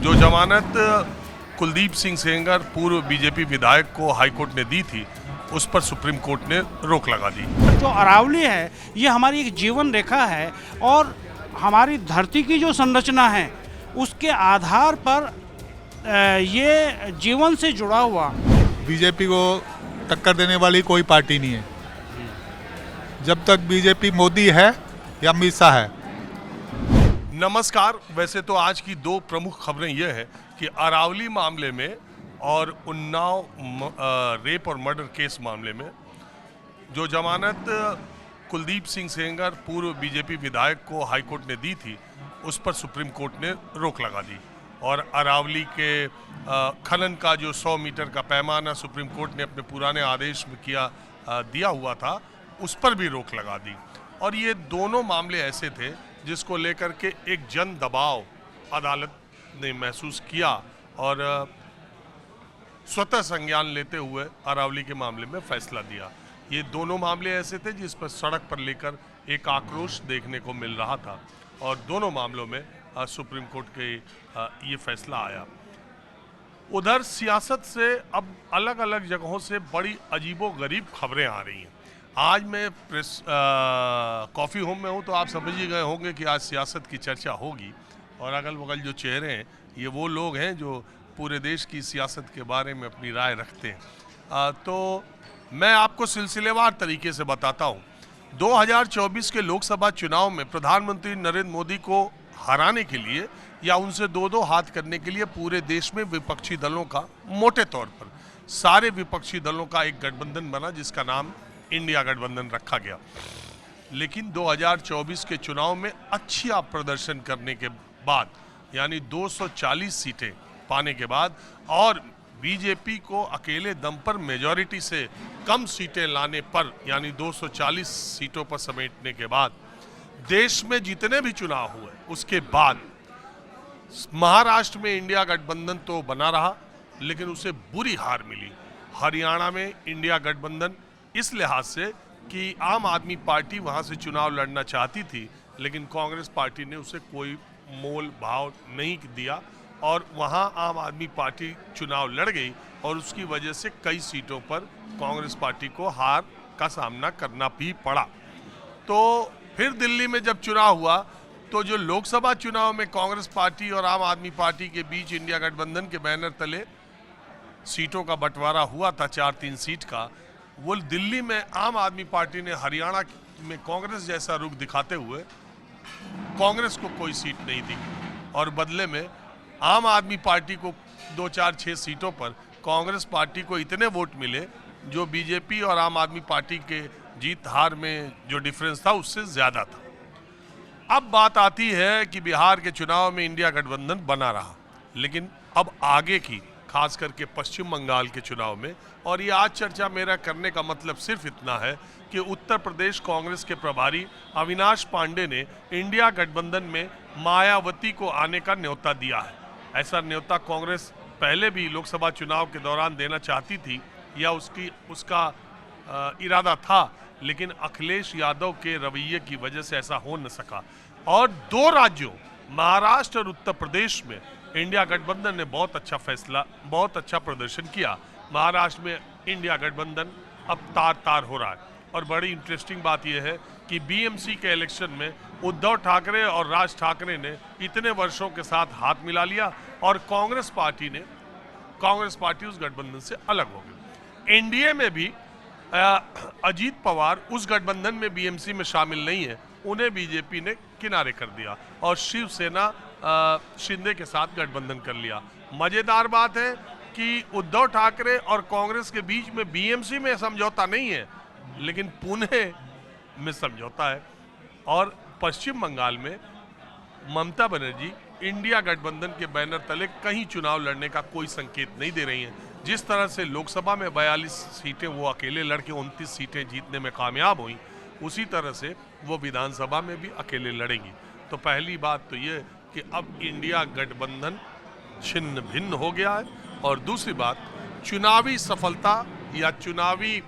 जो जमानत कुलदीप सिंह सेंगर पूर्व बीजेपी विधायक को हाईकोर्ट ने दी थी, उस पर सुप्रीम कोर्ट ने रोक लगा दी। जो अरावली है ये हमारी एक जीवन रेखा है और हमारी धरती की जो संरचना है उसके आधार पर ये जीवन से जुड़ा हुआ। बीजेपी को टक्कर देने वाली कोई पार्टी नहीं है। जब तक बीजेपी मोदी है या अमित शाह है। नमस्कार। वैसे तो आज की दो प्रमुख खबरें यह है कि अरावली मामले में और उन्नाव रेप और मर्डर केस मामले में जो जमानत कुलदीप सिंह सेंगर पूर्व बीजेपी विधायक को हाईकोर्ट ने दी थी, उस पर सुप्रीम कोर्ट ने रोक लगा दी। और अरावली के खनन का जो 100 मीटर का पैमाना सुप्रीम कोर्ट ने अपने पुराने आदेश में दिया हुआ था, उस पर भी रोक लगा दी। और ये दोनों मामले ऐसे थे जिसको लेकर के एक जन दबाव अदालत ने महसूस किया और स्वतः संज्ञान लेते हुए अरावली के मामले में फैसला दिया। ये दोनों मामले ऐसे थे जिस पर सड़क पर लेकर एक आक्रोश देखने को मिल रहा था और दोनों मामलों में सुप्रीम कोर्ट के ये फैसला आया। उधर सियासत से अब अलग अलग जगहों से बड़ी अजीबोगरीब खबरें आ रही हैं। आज मैं प्रेस कॉफ़ी होम में हूँ, तो आप समझ ही गए होंगे कि आज सियासत की चर्चा होगी। और अगल बगल जो चेहरे हैं ये वो लोग हैं जो पूरे देश की सियासत के बारे में अपनी राय रखते हैं। तो मैं आपको सिलसिलेवार तरीके से बताता हूँ। 2024 के लोकसभा चुनाव में प्रधानमंत्री नरेंद्र मोदी को हराने के लिए या उनसे दो हाथ करने के लिए पूरे देश में विपक्षी दलों का, मोटे तौर पर सारे विपक्षी दलों का एक गठबंधन बना जिसका नाम इंडिया गठबंधन रखा गया। लेकिन 2024 के चुनाव में अच्छा प्रदर्शन करने के बाद, यानी 240 सीटें पाने के बाद और बीजेपी को अकेले दम पर मेजॉरिटी से कम सीटें लाने पर, यानी 240 सीटों पर समेटने के बाद देश में जितने भी चुनाव हुए उसके बाद महाराष्ट्र में इंडिया गठबंधन तो बना रहा, लेकिन उसे बुरी हार मिली। हरियाणा में इंडिया गठबंधन इस लिहाज से कि आम आदमी पार्टी वहां से चुनाव लड़ना चाहती थी, लेकिन कांग्रेस पार्टी ने उसे कोई मोल भाव नहीं दिया और वहां आम आदमी पार्टी चुनाव लड़ गई और उसकी वजह से कई सीटों पर कांग्रेस पार्टी को हार का सामना करना भी पड़ा। तो फिर दिल्ली में जब चुनाव हुआ तो जो लोकसभा चुनाव में कांग्रेस पार्टी और आम आदमी पार्टी के बीच इंडिया गठबंधन के बैनर तले सीटों का बंटवारा हुआ था, 4-3 सीट का, वो दिल्ली में आम आदमी पार्टी ने हरियाणा में कांग्रेस जैसा रुख दिखाते हुए कांग्रेस को कोई सीट नहीं दी और बदले में आम आदमी पार्टी को 2-4-6 सीटों पर कांग्रेस पार्टी को इतने वोट मिले जो बीजेपी और आम आदमी पार्टी के जीत हार में जो डिफरेंस था उससे ज़्यादा था। अब बात आती है कि बिहार के चुनाव में इंडिया गठबंधन बना रहा, लेकिन अब आगे की, खास करके पश्चिम बंगाल के चुनाव में, और ये आज चर्चा मेरा करने का मतलब सिर्फ इतना है कि उत्तर प्रदेश कांग्रेस के प्रभारी अविनाश पांडे ने इंडिया गठबंधन में मायावती को आने का न्योता दिया है। ऐसा न्योता कांग्रेस पहले भी लोकसभा चुनाव के दौरान देना चाहती थी या उसका इरादा था, लेकिन अखिलेश यादव के रवैये की वजह से ऐसा हो न सका। और दो राज्यों महाराष्ट्र और उत्तर प्रदेश में इंडिया गठबंधन ने बहुत अच्छा प्रदर्शन किया। महाराष्ट्र में इंडिया गठबंधन अब तार हो रहा है और बड़ी इंटरेस्टिंग बात यह है कि बीएमसी के इलेक्शन में उद्धव ठाकरे और राज ठाकरे ने इतने वर्षों के साथ हाथ मिला लिया और कांग्रेस पार्टी उस गठबंधन से अलग हो गई। एनडीए में भी अजीत पवार उस गठबंधन में बीएमसी में शामिल नहीं है, उन्हें बीजेपी ने किनारे कर दिया और शिवसेना शिंदे के साथ गठबंधन कर लिया। मजेदार बात है कि उद्धव ठाकरे और कांग्रेस के बीच में बीएमसी में समझौता नहीं है, लेकिन पुणे में समझौता है। और पश्चिम बंगाल में ममता बनर्जी इंडिया गठबंधन के बैनर तले कहीं चुनाव लड़ने का कोई संकेत नहीं दे रही हैं। जिस तरह से लोकसभा में 42 सीटें वो अकेले लड़के 29 सीटें जीतने में कामयाब हुई, उसी तरह से वो विधानसभा में भी अकेले लड़ेंगी। तो पहली बात तो ये कि अब इंडिया गठबंधन छिन्न भिन्न हो गया है और दूसरी बात, चुनावी सफलता या चुनावी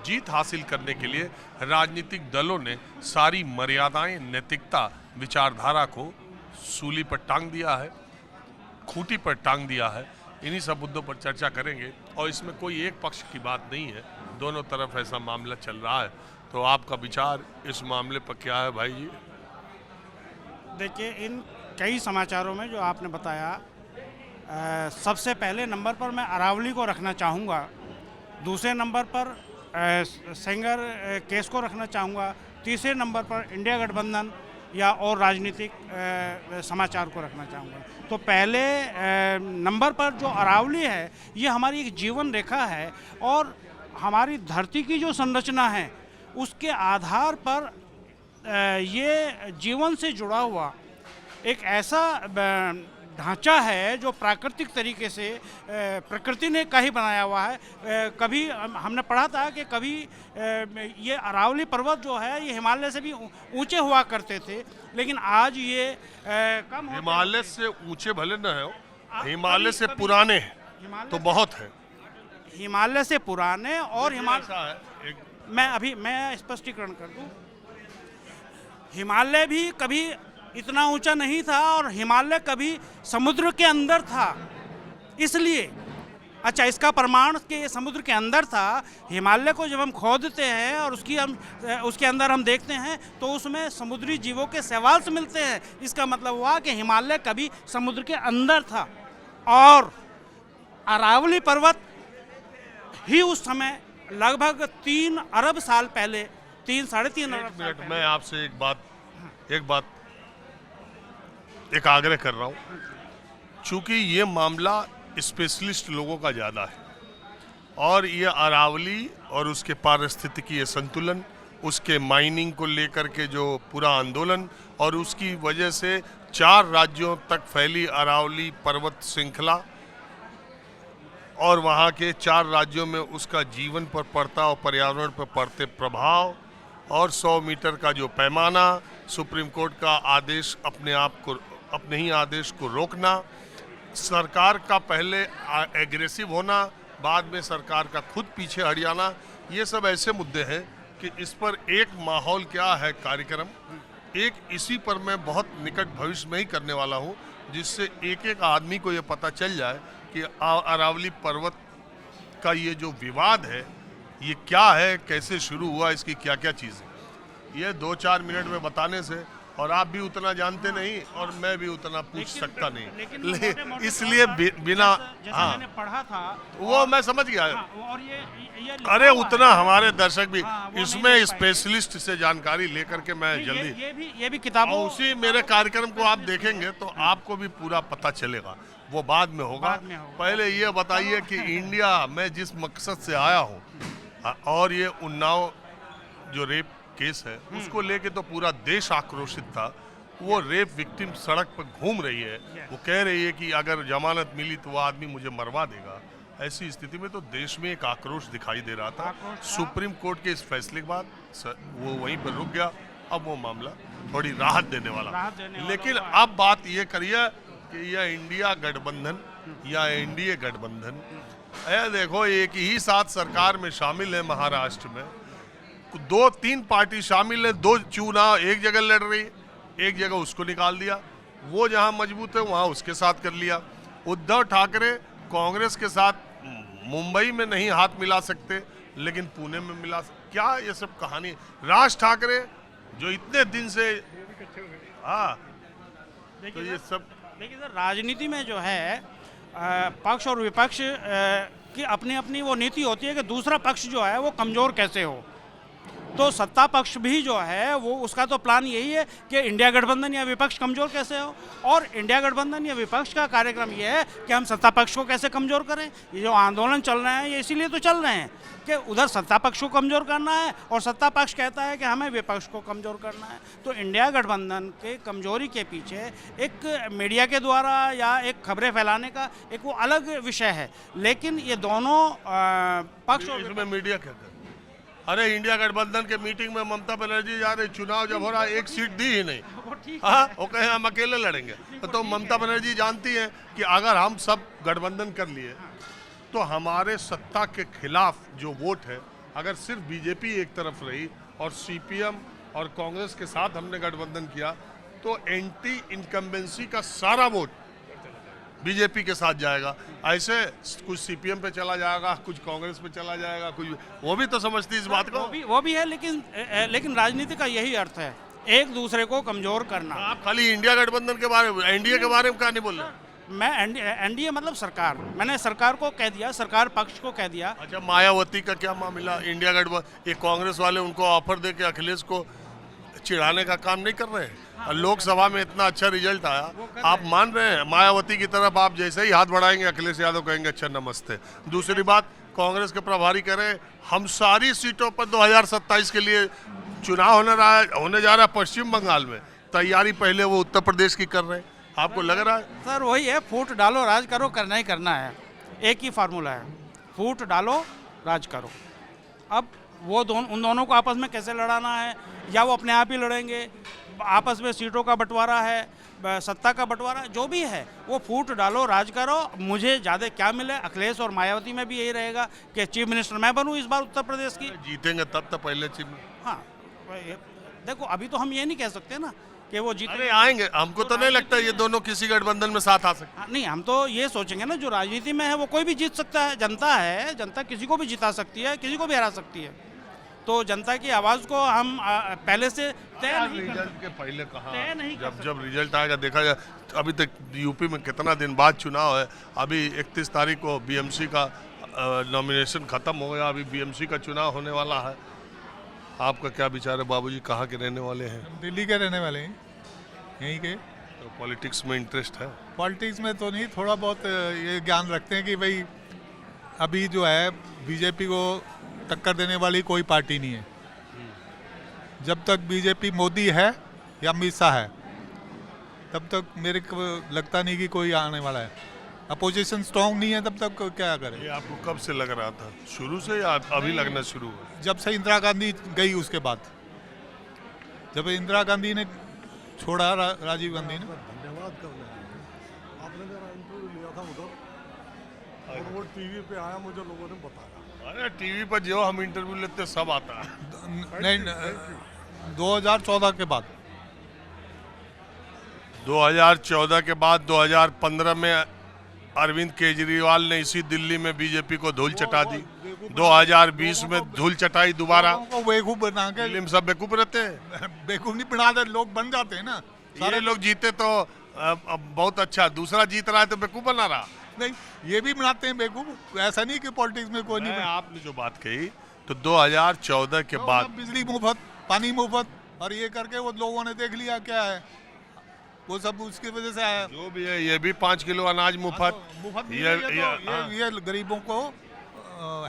जीत हासिल करने के लिए राजनीतिक दलों ने सारी मर्यादाएं, नैतिकता, विचारधारा को सूली पर टांग दिया है। खूंटी पर टांग दिया है। इन्हीं सब मुद्दों पर चर्चा करेंगे और इसमें कोई एक पक्ष की बात नहीं है, दोनों तरफ ऐसा मामला चल रहा है। तो आपका विचार इस मामले पर क्या है भाई जी? देखिए, इन कई समाचारों में जो आपने बताया, सबसे पहले नंबर पर मैं अरावली को रखना चाहूँगा, दूसरे नंबर पर सेंगर केस को रखना चाहूँगा, तीसरे नंबर पर इंडिया गठबंधन या और राजनीतिक समाचार को रखना चाहूँगा। तो पहले नंबर पर जो अरावली है, ये हमारी एक जीवन रेखा है और हमारी धरती की जो संरचना है उसके आधार पर ये जीवन से जुड़ा हुआ एक ऐसा ढांचा है जो प्राकृतिक तरीके से प्रकृति ने का ही बनाया हुआ है। कभी हमने पढ़ा था कि कभी ये अरावली पर्वत जो है ये हिमालय से भी ऊंचे हुआ करते थे, लेकिन आज ये कम होते हिमालय से ऊंचे भले न हो, हिमालय से पुराने हैं तो बहुत है। हिमालय से पुराने और हिमालय मैं स्पष्टीकरण कर दूं, हिमालय भी कभी इतना ऊंचा नहीं था और हिमालय कभी समुद्र के अंदर था, इसलिए अच्छा इसका प्रमाण कि ये समुद्र के अंदर था। हिमालय को जब हम खोदते हैं और उसके अंदर हम देखते हैं तो उसमें समुद्री जीवों के शैवाल मिलते हैं। इसका मतलब हुआ कि हिमालय कभी समुद्र के अंदर था और अरावली पर्वत ही उस समय लगभग 3 अरब साल पहले, 3-3.5 अरब साल पहले। मैं आपसे एक आग्रह कर रहा हूँ, चूंकि ये मामला स्पेशलिस्ट लोगों का ज़्यादा है और ये अरावली और उसके पारिस्थितिकीय संतुलन, उसके माइनिंग को लेकर के जो पूरा आंदोलन और उसकी वजह से 4 राज्यों तक फैली अरावली पर्वत श्रृंखला और वहाँ के 4 राज्यों में उसका जीवन पर पड़ता और पर्यावरण पर पड़ते प्रभाव और 100 मीटर का जो पैमाना, सुप्रीम कोर्ट का आदेश अपने ही आदेश को रोकना, सरकार का पहले एग्रेसिव होना, बाद में सरकार का खुद पीछे हट जाना, ये सब ऐसे मुद्दे हैं कि इस पर एक माहौल क्या है कार्यक्रम, एक इसी पर मैं बहुत निकट भविष्य में ही करने वाला हूँ, जिससे एक आदमी को ये पता चल जाए कि अरावली पर्वत का ये जो विवाद है ये क्या है, कैसे शुरू हुआ, इसकी क्या क्या चीज़ें। ये 2-4 मिनट में बताने से, और आप भी उतना जानते नहीं और मैं भी उतना पूछ सकता नहीं, लेकिन इसलिए बिना मैंने पढ़ा था वो मैं समझ गया। और ये अरे उतना हमारे दर्शक भी वो इसमें स्पेशलिस्ट से जानकारी लेकर के मैं जल्दी ये भी किताबों और उसी मेरे कार्यक्रम को आप देखेंगे तो आपको भी पूरा पता चलेगा, वो बाद में होगा। पहले ये बताइए कि इंडिया में जिस मकसद से आया हूँ और ये उन्नाव जो रेप केस है उसको लेके तो पूरा देश आक्रोशित था। वो रेप विक्टिम सड़क पर घूम रही है, वो कह रही है कि अगर जमानत मिली तो वो आदमी मुझे मरवा देगा। ऐसी स्थिति में तो देश में एक आक्रोश दिखाई दे रहा था। सुप्रीम कोर्ट के इस फैसले के बाद वो वहीं पर रुक गया। अब वो मामला थोड़ी राहत देने वाला, लेकिन अब बात ये करिए कि यह इंडिया गठबंधन या एनडीए गठबंधन, देखो एक ही साथ सरकार में शामिल है, महाराष्ट्र में 2-3 पार्टी शामिल है, 2 चुनाव एक जगह लड़ रही, एक जगह उसको निकाल दिया, वो जहां मजबूत है वहां उसके साथ कर लिया। उद्धव ठाकरे कांग्रेस के साथ मुंबई में नहीं हाथ मिला सकते लेकिन पुणे में मिला। क्या ये सब कहानी? राज ठाकरे जो इतने दिन से तो ये सब देखिए सर, राजनीति में जो है पक्ष और विपक्ष की अपनी अपनी वो नीति होती है कि दूसरा पक्ष जो है वो कमज़ोर कैसे हो। तो सत्ता पक्ष भी जो है वो उसका तो प्लान यही है कि इंडिया गठबंधन या विपक्ष कमज़ोर कैसे हो, और इंडिया गठबंधन या विपक्ष का कार्यक्रम ये है कि हम सत्ता पक्ष को कैसे कमज़ोर करें। ये जो आंदोलन चल रहे हैं ये इसीलिए तो चल रहे हैं कि उधर सत्ता पक्ष को कमज़ोर करना है और सत्ता पक्ष कहता है कि हमें विपक्ष को कमज़ोर करना है। तो इंडिया गठबंधन के कमज़ोरी के पीछे एक मीडिया के द्वारा या एक खबरें फैलाने का एक वो अलग विषय है, लेकिन ये दोनों पक्ष और इसमें मीडिया क्या करे? अरे इंडिया गठबंधन के मीटिंग में ममता बनर्जी जा रही, चुनाव जब हो रहा एक सीट दी ही नहीं, हाँ वो कहे हम अकेले लड़ेंगे। तो ममता बनर्जी जानती है कि अगर हम सब गठबंधन कर लिए तो हमारे सत्ता के खिलाफ जो वोट है, अगर सिर्फ बीजेपी एक तरफ रही और सीपीएम और कांग्रेस के साथ हमने गठबंधन किया तो एंटी इनकम्बेंसी का सारा वोट बीजेपी के साथ जाएगा। ऐसे कुछ सीपीएम पे चला जाएगा, कुछ कांग्रेस पे चला जाएगा, कुछ वो भी तो समझती इस बात को। वो भी है, लेकिन राजनीति का यही अर्थ है, एक दूसरे को कमजोर करना। आप खाली इंडिया गठबंधन के बारे में, एनडीए के बारे में क्या नहीं बोल रहे? मैं एनडीए मतलब सरकार, मैंने सरकार को कह दिया, सरकार पक्ष को कह दिया। अच्छा, मायावती का क्या मामला? इंडिया गठबंधन, ये कांग्रेस वाले उनको ऑफर दे के अखिलेश को चिढ़ाने का काम नहीं कर रहे हैं। और लोकसभा में इतना अच्छा रिजल्ट आया, आप मान रहे हैं? मायावती की तरफ आप जैसे ही हाथ बढ़ाएंगे अखिलेश यादव कहेंगे अच्छा नमस्ते। दूसरी बात, कांग्रेस के प्रभारी कह रहे हैं हम सारी सीटों पर 2027 के लिए चुनाव होने जा रहा है पश्चिम बंगाल में, तैयारी पहले वो उत्तर प्रदेश की कर रहे हैं। आपको लग रहा है? सर वही है, फूट डालो राज करो, करना ही करना है, एक ही फार्मूला है, फूट डालो राज करो। अब वो उन दोनों को आपस में कैसे लड़ाना है, या वो अपने आप ही लड़ेंगे, आपस में सीटों का बंटवारा है, सत्ता का बंटवारा, जो भी है वो फूट डालो राज करो। मुझे ज़्यादा क्या मिले, अखिलेश और मायावती में भी यही रहेगा कि चीफ मिनिस्टर मैं बनूं इस बार उत्तर प्रदेश की। जीतेंगे तब तो पहले चीफ। हाँ देखो, अभी तो हम ये नहीं कह सकते ना कि वो जीते। अरे आएंगे, हमको तो नहीं लगता ये दोनों किसी गठबंधन में साथ आ सकते। नहीं, हम तो ये सोचेंगे ना, जो राजनीति में है वो कोई भी जीत सकता है, जनता है, जनता किसी को भी जिता सकती है, किसी को भी हरा सकती है। तो जनता की आवाज़ को हम पहले से तय नहीं रिजल्ट के पहले कहा, तय नहीं जब रिजल्ट आएगा देखा जाए। अभी तक यूपी में कितना दिन बाद चुनाव है, अभी 31 तारीख को बीएमसी का नॉमिनेशन खत्म हो गया, अभी बीएमसी का चुनाव होने वाला है। आपका क्या विचार है बाबूजी, कहाँ के रहने वाले हैं? हम दिल्ली के रहने वाले हैं, यहीं के। तो पॉलिटिक्स में इंटरेस्ट है? पॉलिटिक्स में तो नहीं, थोड़ा बहुत ये ज्ञान रखते हैं कि भाई अभी जो है बीजेपी को टक्कर देने वाली कोई पार्टी नहीं है। जब तक बीजेपी मोदी है या अमित शाह है, तब तक मेरे को लगता नहीं कि कोई आने वाला है। अपोजिशन स्ट्रांग नहीं है तब तक क्या करें। ये आपको कब से लग रहा था, शुरू से या अभी लगना शुरू हुआ? जब से इंदिरा गांधी गई उसके बाद, जब इंदिरा गांधी ने छोड़ा राजीव गांधी ने। धन्यवाद करना है। आपने मेरा इंटरव्यू लिया था उधर, और वो टीवी पे आया, मुझे लोगों ने बताया। अरे टीवी पर जो हम इंटरव्यू लेते सब आता है। नहीं, 2014 के बाद 2014 के बाद 2015 में अरविंद केजरीवाल ने इसी दिल्ली में बीजेपी को धूल चटा दी। 2020 में धूल चटाई दोबारा। बेवकूफ बना के, दिल्ली में सब बेवकूफ रहते हैं। बेवकूफ नहीं बना दे, लोग बन जाते हैं ना। सारे लोग जीते तो बहुत अच्छा, दूसरा जीत रहा है तो बेवकूफ बना रहा। नहीं, ये भी बनाते हैं बेवकूफ, ऐसा नहीं कि पॉलिटिक्स में कोई नहीं। आपने जो बात कही तो 2014 के बाद बिजली मुफ्त, पानी मुफ्त, और ये करके वो लोगों ने देख लिया क्या है, वो सब उसकी वजह से आया। जो भी है, ये भी 5 किलो अनाज मुफ्त, ये गरीबों को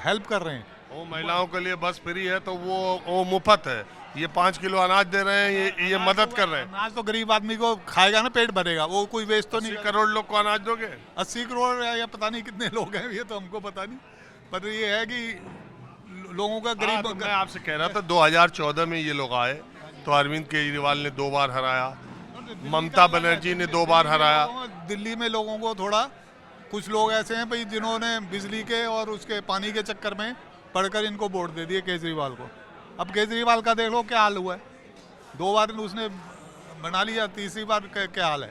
हेल्प कर रहे हैं। वो महिलाओं के लिए बस फ्री है तो वो मुफ्त है। ये 5 किलो अनाज दे रहे हैं, ये मदद कर रहे हैं। अनाज तो गरीब आदमी को खाएगा ना, पेट भरेगा, वो कोई वेस्ट तो नहीं। 80 करोड़ लोग को अनाज दोगे? 80 करोड़ या पता नहीं कितने लोग हैं, ये तो हमको पता नहीं। पर ये है कि लोगों का गरीब। तो मैं आपसे कह रहा था 2014 में ये लोग आए तो अरविंद केजरीवाल ने 2 बार हराया, ममता बनर्जी ने 2 बार हराया। दिल्ली में लोगों को थोड़ा, कुछ लोग ऐसे हैं भाई जिन्होंने बिजली के और उसके पानी के चक्कर में पढ़कर इनको वोट दे दिए केजरीवाल को। अब केजरीवाल का देख लो क्या हाल हुआ है, 2 बार उसने बना लिया, तीसरी बार क्या हाल है।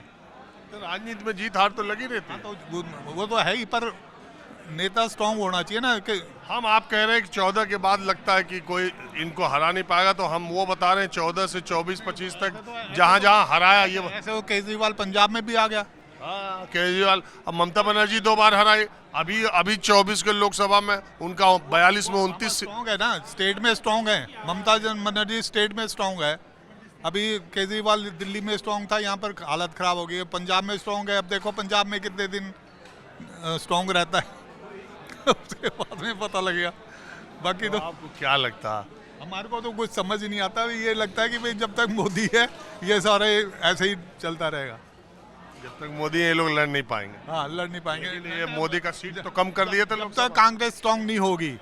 तो राजनीति में जीत हार तो लगी रहती है। तो वो तो है ही, पर नेता स्ट्रांग होना चाहिए ना। कि हम आप कह रहे हैं कि 14 के बाद लगता है कि कोई इनको हरा नहीं पाएगा, तो हम वो बता रहे हैं 14 से 24-25 तक जहाँ जहाँ हराया। ये ऐसे वो केजरीवाल पंजाब में भी आ गया। हाँ, केजरीवाल। अब ममता बनर्जी 2 बार हराई, अभी 24 के लोकसभा में उनका 42 में 29 स्ट्रांग है ना, स्टेट में स्ट्रांग है। ममता बनर्जी स्टेट में स्ट्रांग है, अभी केजरीवाल दिल्ली में स्ट्रांग था, यहाँ पर हालत खराब हो गई है। पंजाब में स्ट्रांग है, अब देखो पंजाब में कितने दिन स्ट्रांग रहता है उसके बाद में पता लगेगा। बाकी तो आपको क्या लगता है? हमारे को तो कुछ समझ ही नहीं आता। ये लगता है कि भाई जब तक मोदी है ये सारे ऐसे ही चलता रहेगा। जब तक मोदी है ये लोग लड़ नहीं पाएंगे। हाँ, लड़ नहीं पाएंगे। ये मोदी का सीट तो कम कर दिए थे। जब तक कांग्रेस स्ट्रांग नहीं होगी,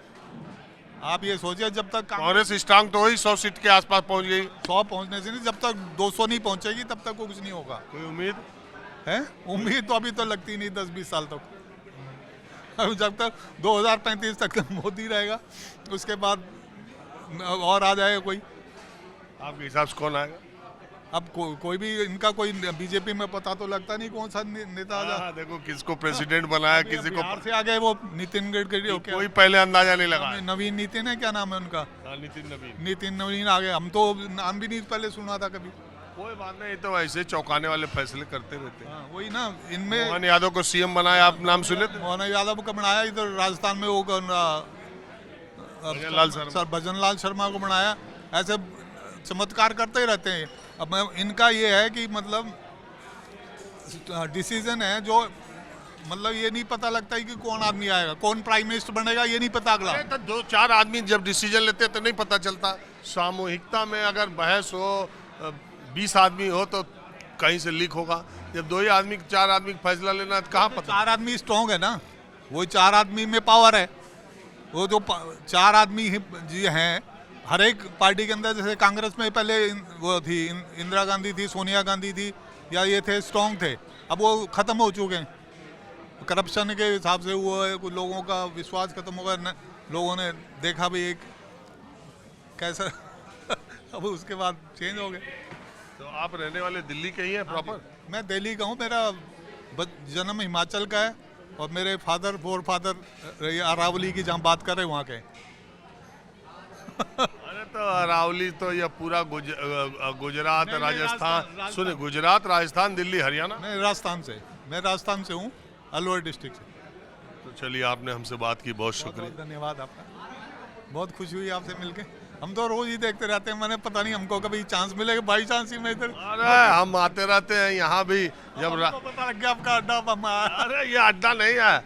आप ये सोचिए, जब तक कांग्रेस स्ट्रांग तो वही 100 सीट के आसपास पहुंच गई। 100 पहुंचने से नहीं, जब तक 200 नहीं पहुंचेगी तब तक कुछ नहीं होगा। कोई उम्मीद है? उम्मीद तो अभी तो लगती नहीं 10-20 साल तक। अब जब तक 2035 तक मोदी रहेगा, उसके बाद और आ जाएगा कोई। आपके हिसाब से कौन आएगा? अब कोई भी इनका कोई बीजेपी में पता तो लगता नहीं कौन सा नेता आ हाँ, देखो किसको प्रेसिडेंट बनाया, किसी को बिहार से आ गए वो नितिन गडकरी हो क्या कोई पहले अंदाजा नहीं लगा। नवीन नितिन है, क्या नाम है उनका? नितिन नवीन आ गए, हम तो नाम भी नहीं पहले सुना था कभी। कोई बात नहीं, तो ऐसे चौंकाने वाले फैसले करते रहते हैं। हाँ, वही ना, इनमें मोहन यादव को सीएम बनाया, आप नाम सुने थे? मोहन यादव को बनाया, इधर राजस्थान में वो भजन लाल शर्मा को बनाया। ऐसे चमत्कार करते ही रहते हैं। अब इनका ये है कि मतलब डिसीजन है जो मतलब ये नहीं पता लगता है कि कौन आदमी आएगा, कौन प्राइम मिनिस्टर बनेगा, ये नहीं पता अगला। तो 2-4 आदमी जब डिसीजन लेते हैं तो नहीं पता चलता। सामूहिकता में अगर बहस हो, 20 आदमी हो तो कहीं से लीक होगा। जब 2 ही आदमी 4 आदमी फैसला लेना है तो कहाँ पता? 4 आदमी स्ट्रॉन्ग है ना, वो 4 आदमी में पावर है। वो जो 4 आदमी जी हैं हर एक पार्टी के अंदर, जैसे कांग्रेस में पहले वो थी इंदिरा गांधी थी, सोनिया गांधी थी, या ये थे स्ट्रॉन्ग थे, अब वो खत्म हो चुके हैं। करप्शन के हिसाब से वो है, कुछ लोगों का विश्वास खत्म हो गया, लोगों ने देखा भी एक कैसा अब उसके बाद चेंज हो गए। तो आप रहने वाले दिल्ली के ही हैं प्रॉपर? मैं दिल्ली का हूँ, मेरा जन्म हिमाचल का है और मेरे फोर फादर अरावली की, जहाँ बात कर रहे हैं वहाँ के। अरे तो अरावली तो यह पूरा गुजरात, राजस्थान, सुने, गुजरात, राजस्थान, दिल्ली, हरियाणा। मैं राजस्थान से हूँ, अलवर डिस्ट्रिक्ट से। तो चलिए, आपने हमसे बात की, बहुत शुक्रिया। बहुत धन्यवाद आपका, बहुत खुशी हुई आपसे मिलके। हम तो रोज ही देखते रहते हैं, मैंने पता नहीं हमको कभी चांस मिलेगा, बाई चांस ही मैं इधर। अरे हम आते रहते हैं यहाँ भी। जब पता लग गया आपका अड्डा, अरे ये अड्डा नहीं है,